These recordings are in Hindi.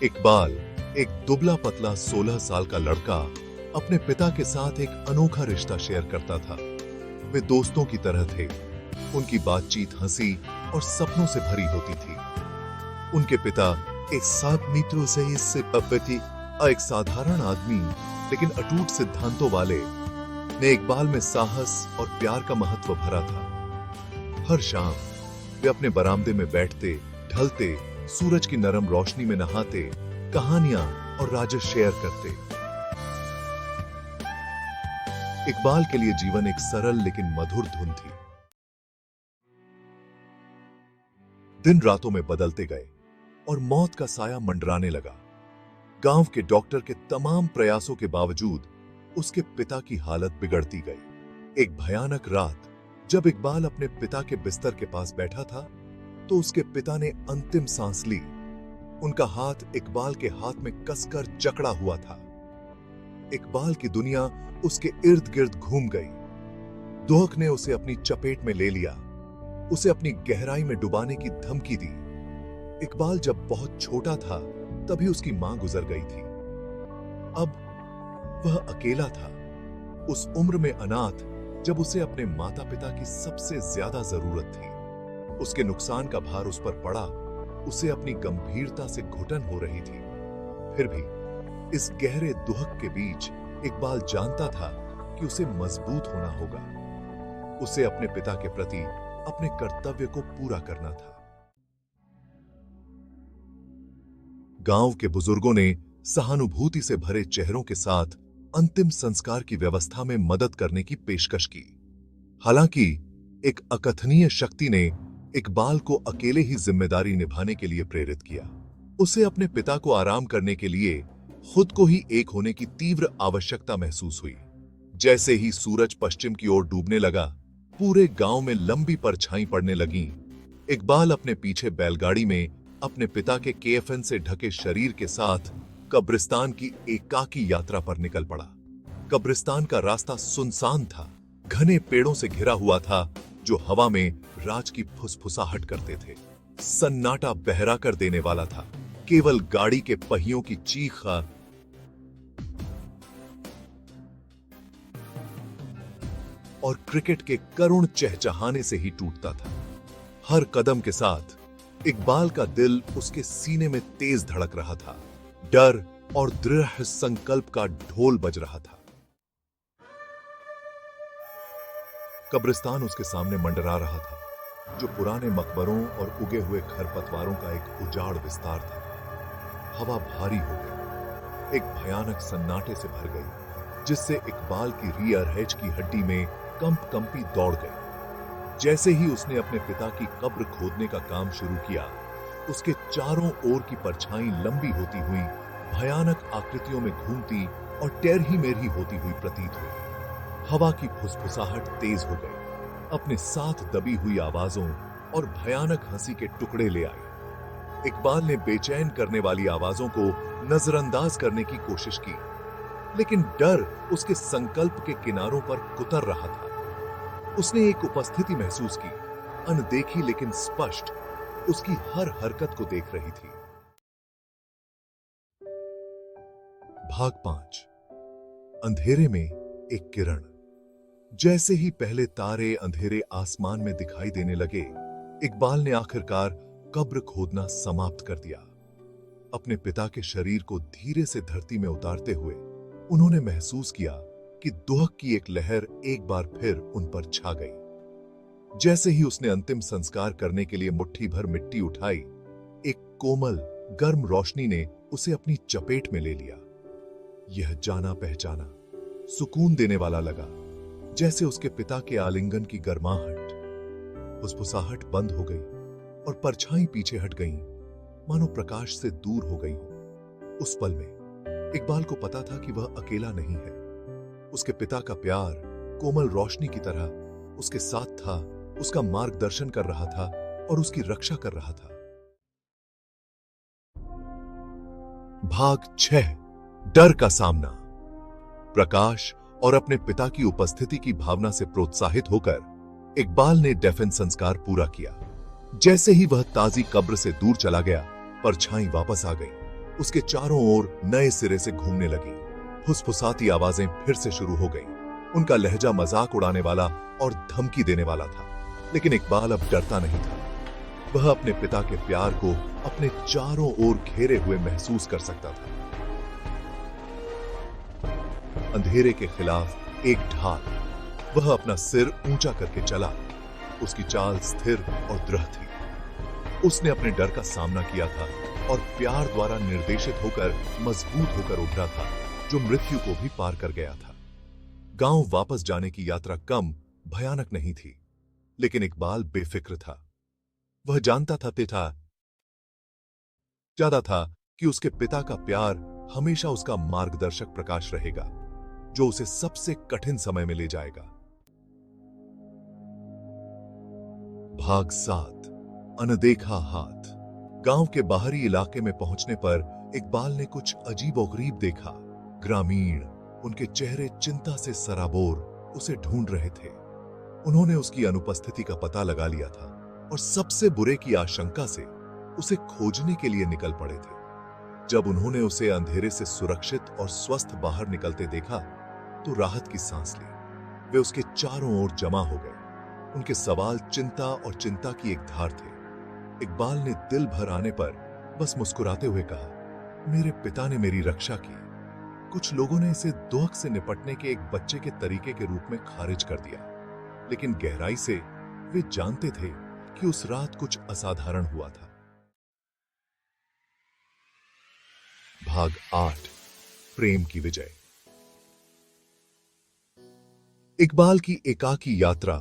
इकबाल, एक दुबला पतला 16 साल का लड़का, अपने पिता के साथ एक अनोखा रिश्ता शेयर करता था। वे दोस्तों की तरह थे। उनकी बातचीत हंसी और सपनों से भरी होती थी। उनके पिता एक 7 मीटर से पपति एक साधारण आदमी लेकिन अटूट सिद्धांतों वाले ने इकबाल में साहस और प्यार का महत्व भरा था। हर शाम वे अपने बरामदे में बैठते, ढलते, सूरज की नरम रोशनी में नहाते, कहानियां और राज शेयर करते। इकबाल के लिए जीवन एक सरल लेकिन मधुर धुन थी। दिन रातों में बदलते गए और मौत का साया मंडराने लगा। गांव के डॉक्टर के तमाम प्रयासों के बावजूद उसके पिता की हालत बिगड़ती गई। एक भयानक रात जब इकबाल अपने पिता के बिस्तर के पास बैठा था तो उसके पिता ने अंतिम सांस ली। उनका हाथ इकबाल के हाथ में कसकर जकड़ा हुआ था। इकबाल की दुनिया उसके इर्द गिर्द घूम गई। दुख ने उसे अपनी चपेट में ले लिया, उसे अपनी गहराई में डुबाने की धमकी दी। इकबाल जब बहुत छोटा था तभी उसकी मां गुजर गई थी। अब वह अकेला था, उस उम्र में अनाथ जब उसे अपने माता पिता की सबसे ज्यादा जरूरत थी। उसके नुकसान का भार उस पर पड़ा, उसे अपनी गंभीरता से घुटन हो रही थी। फिर भी इस गहरे दुहक के बीच इकबाल जानता था कि उसे मजबूत होना होगा। उसे अपने पिता के प्रति अपने कर्तव्य को पूरा करना था। गांव के बुजुर्गों ने सहानुभूति से भरे चेहरों के साथ अंतिम संस्कार की व्यवस्था में मदद करने की पेशकश की। हालांकि एक अकथनीय शक्ति ने इकबाल को अकेले ही जिम्मेदारी निभाने के लिए प्रेरित किया। उसे अपने पिता को आराम करने के लिए खुद को ही एक होने की तीव्र आवश्यकता महसूस हुई। जैसे ही सूरज पश्चिम की ओर डूबने लगा, पूरे गांव में लंबी परछाई पड़ने लगीं। इकबाल अपने पीछे बैलगाड़ी में अपने पिता के केएफएन से ढके शरीर के साथ कब्रिस्तान की एकाकी यात्रा पर निकल पड़ा। कब्रिस्तान का रास्ता सुनसान था, घने पेड़ों से घिरा हुआ था जो हवा में राज की फुसफुसाहट करते थे। सन्नाटा बहरा कर देने वाला था। केवल गाड़ी के पहियों की चीख और क्रिकेट के करुण चहचहाने से ही टूटता था। हर कदम के साथ इकबाल का दिल उसके सीने में तेज धड़क रहा था। डर और दृढ़ संकल्प का ढोल बज रहा था। कब्रिस्तान उसके सामने मंडरा रहा था, जो पुराने मकबरों और उगे हुए खरपतवारों का एक उजाड़ विस्तार था। हवा भारी हो गई, एक भयानक सन्नाटे से भर गई, जिससे इकबाल की रियर हेड की हड्डी में कंपी दौड़ गई। जैसे ही उसने अपने पिता की कब्र खोदने का काम शुरू किया, उसके चारों ओर की परछाई लंबी होती हुई भयानक आकृतियों में घूमती और टेढ़ी मेढ़ी होती हुई प्रतीत हुई। हवा की फुसफुसाहट तेज हो गई, अपने साथ दबी हुई आवाजों और भयानक हंसी के टुकड़े ले आई। इकबाल ने बेचैन करने वाली आवाजों को नजरअंदाज करने की कोशिश की, लेकिन डर उसके संकल्प के किनारों पर कुतर रहा था। उसने एक उपस्थिति महसूस की, अनदेखी लेकिन स्पष्ट, उसकी हर हरकत को देख रही थी। भाग 5। अंधेरे में एक किरण। जैसे ही पहले तारे अंधेरे आसमान में दिखाई देने लगे, इकबाल ने आखिरकार कब्र खोदना समाप्त कर दिया। अपने पिता के शरीर को धीरे से धरती में उतारते हुए उन्होंने महसूस किया कि दुहक की एक लहर एक बार फिर उन पर छा गई। जैसे ही उसने अंतिम संस्कार करने के लिए मुट्ठी भर मिट्टी उठाई, एक कोमल गर्म रोशनी ने उसे अपनी चपेट में ले लिया। यह जाना पहचाना, सुकून देने वाला लगा, जैसे उसके पिता के आलिंगन की गर्माहट। फुसफुसाहट बंद हो गई और परछाई पीछे हट गईं, मानो प्रकाश से दूर हो गई हो। उस पल में इकबाल को पता था कि वह अकेला नहीं है। उसके पिता का प्यार कोमल रोशनी की तरह उसके साथ था, उसका मार्गदर्शन कर रहा था और उसकी रक्षा कर रहा था। भाग 6। डर का सामना। प्रकाश और अपने पिता की उपस्थिति की भावना से प्रोत्साहित होकर इकबाल ने डेफिन संस्कार पूरा किया। जैसे ही वह ताजी कब्र से दूर चला गया, परछाई वापस आ गई। उसके चारों ओर नए सिरे से घूमने लगी। फुसफुसाती आवाजें फिर से शुरू हो गईं। उनका लहजा मजाक उड़ाने वाला और धमकी देने वाला था, लेकिन इकबाल अब डरता नहीं था। वह अपने पिता के प्यार को अपने चारों ओर घेरे हुए महसूस कर सकता था। अंधेरे के खिलाफ एक ढाल। वह अपना सिर ऊंचा करके चला। उसकी चाल स्थिर और दृढ़ थी। उसने अपने डर का सामना किया था और प्यार द्वारा निर्देशित होकर मजबूत होकर उभरा था, जो मृत्यु को भी पार कर गया था। गांव वापस जाने की यात्रा कम भयानक नहीं थी, लेकिन इकबाल बेफिक्र था। वह जानता था ज्यादा था कि उसके पिता का प्यार हमेशा उसका मार्गदर्शक प्रकाश रहेगा, जो उसे सबसे कठिन समय में ले जाएगा। भाग 7 अनदेखा हाथ। गांव के बाहरी इलाके में पहुंचने पर इकबाल ने कुछ अजीबोगरीब देखा। ग्रामीण, उनके चेहरे चिंता से सराबोर, उसे ढूंढ रहे थे। उन्होंने उसकी अनुपस्थिति का पता लगा लिया था और सबसे बुरे की आशंका से उसे खोजने के लिए निकल पड़े थे। जब उन्होंने उसे अंधेरे से सुरक्षित और स्वस्थ बाहर निकलते देखा तो राहत की सांस ली। वे उसके चारों ओर जमा हो गए। उनके सवाल चिंता और चिंता की एक धार थे। इकबाल ने दिल भर आने पर बस मुस्कुराते हुए कहा, मेरे पिता ने मेरी रक्षा की। कुछ लोगों ने इसे दुख से निपटने के एक बच्चे के तरीके के रूप में खारिज कर दिया, लेकिन गहराई से वे जानते थे कि उस रात कुछ असाधारण हुआ था। भाग 8 प्रेम की विजय। इकबाल की एकाकी यात्रा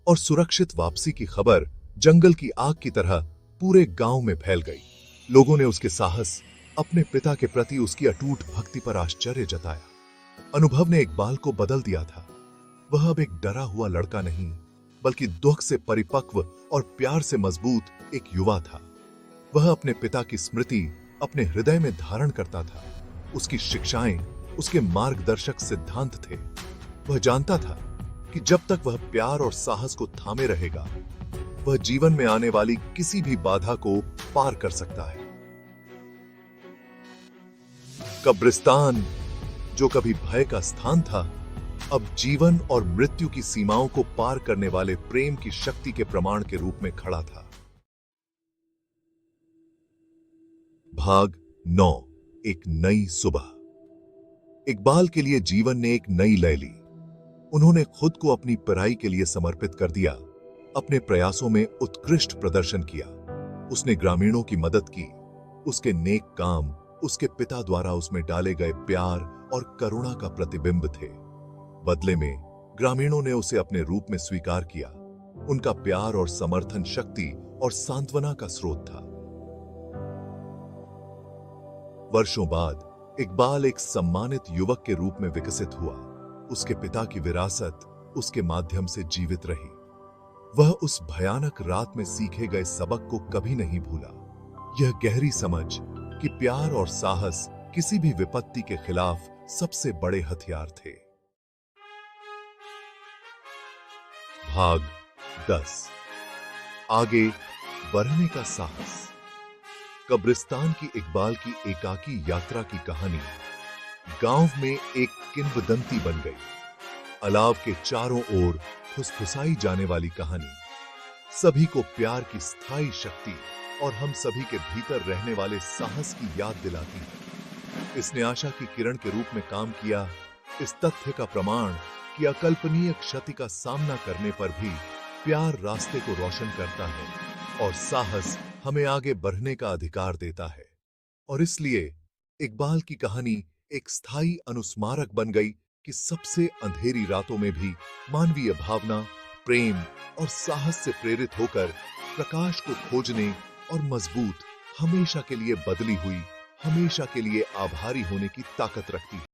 और सुरक्षित वापसी की खबर जंगल की आग की तरह पूरे गांव में फैल गई। लोगों ने उसके साहस, अपने पिता के प्रति उसकी अटूट भक्ति पर आश्चर्य जताया। अनुभव ने इकबाल को बदल दिया था। वह अब एक डरा हुआ लड़का नहीं, बल्कि दुख से परिपक्व और प्यार से मजबूत एक युवा था। वह अपने पिता की स्मृति अपने हृदय में धारण करता था। उसकी शिक्षाएं उसके मार्गदर्शक सिद्धांत थे। वह जानता था कि जब तक वह प्यार और साहस को थामे रहेगा, वह जीवन में आने वाली किसी भी बाधा को पार कर सकता है। कब्रिस्तान, जो कभी भय का स्थान था, अब जीवन और मृत्यु की सीमाओं को पार करने वाले प्रेम की शक्ति के प्रमाण के रूप में खड़ा था। भाग 9 एक नई सुबह। इकबाल के लिए जीवन ने एक नई लय ली। उन्होंने खुद को अपनी पढ़ाई के लिए समर्पित कर दिया, अपने प्रयासों में उत्कृष्ट प्रदर्शन किया। उसने ग्रामीणों की मदद की। उसके नेक काम उसके पिता द्वारा उसमें डाले गए प्यार और करुणा का प्रतिबिंब थे। बदले में ग्रामीणों ने उसे अपने रूप में स्वीकार किया। उनका प्यार और समर्थन शक्ति और सांत्वना का स्रोत था। वर्षों बाद इकबाल एक सम्मानित युवक के रूप में विकसित हुआ। उसके पिता की विरासत उसके माध्यम से जीवित रही। वह उस भयानक रात में सीखे गए सबक को कभी नहीं भूला। यह गहरी समझ कि प्यार और साहस किसी भी विपत्ति के खिलाफ सबसे बड़े हथियार थे। भाग 10 आगे बढ़ने का साहस। कब्रिस्तान की इकबाल की एकाकी यात्रा की कहानी गांव में एक किंवदंती बन गई। अलाव के चारों ओर फुसफुसाई जाने वाली कहानी सभी को प्यार की स्थायी शक्ति और हम सभी के भीतर रहने वाले साहस की याद दिलाती है। इसने आशा की किरण के रूप में काम किया, इस तथ्य का प्रमाण कि अकल्पनीय क्षति का सामना करने पर भी प्यार रास्ते को रोशन करता है और साहस हमें आगे बढ़ने का अधिकार देता है। और इसलिए इकबाल की कहानी एक स्थायी अनुस्मारक बन गई कि सबसे अंधेरी रातों में भी मानवीय भावना, प्रेम और साहस से प्रेरित होकर प्रकाश को खोजने और मजबूत, हमेशा के लिए बदली हुई, हमेशा के लिए आभारी होने की ताकत रखती है।